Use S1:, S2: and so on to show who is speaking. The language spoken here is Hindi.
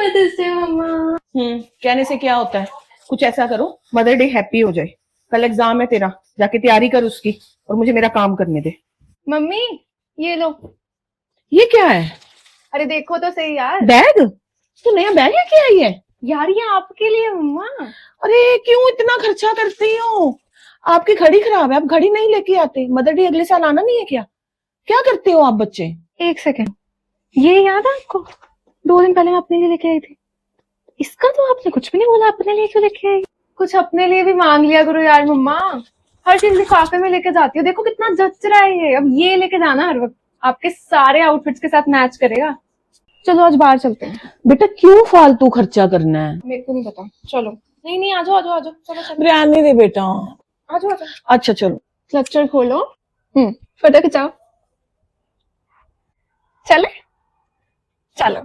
S1: मदर्स डे मम्मा।
S2: कहने से क्या होता है, कुछ ऐसा करो मदर डे हैप्पी हो जाए। कल एग्जाम है तेरा, जाके तैयारी कर उसकी और मुझे मेरा काम करने दे।
S1: मम्मी ये लो।
S2: ये क्या है?
S1: अरे देखो तो सही यार।
S2: बैग? तू नया बैग लेके आई है?
S1: यार ये आपके लिए मम्मा।
S2: अरे क्यों इतना खर्चा करती हो? आपकी घड़ी खराब है, आप घड़ी नहीं लेके आते। मदर डे अगले साल आना नहीं है क्या? क्या करते हो आप बच्चे?
S1: एक सेकेंड, ये याद है आपको 2 दिन पहले मैं अपने लिए लेके आई थी। इसका तो आपने कुछ भी नहीं बोला, अपने लिए क्यों लेके आई? कुछ अपने लिए भी मांग लिया करो यार मम्मा। हर चीज लिफाफे में लेके जाती हो, देखो कितना जच रहा है ये। अब ये लेके जाना हर वक्त, आपके सारे आउटफिट्स के साथ मैच करेगा। चलो आज बाहर चलते हैं।
S2: बेटा क्यों फालतू खर्चा करना है?
S1: मेरे को नहीं पता, चलो। नहीं नहीं, आ जाओ आ जाओ आ जाओ, चलो चलो
S2: रहने दे बेटा।
S1: आ जाओ आ जाओ।
S2: अच्छा चलो।
S1: क्लचर खोलो, फोटो खिंचाओ। चले चलो।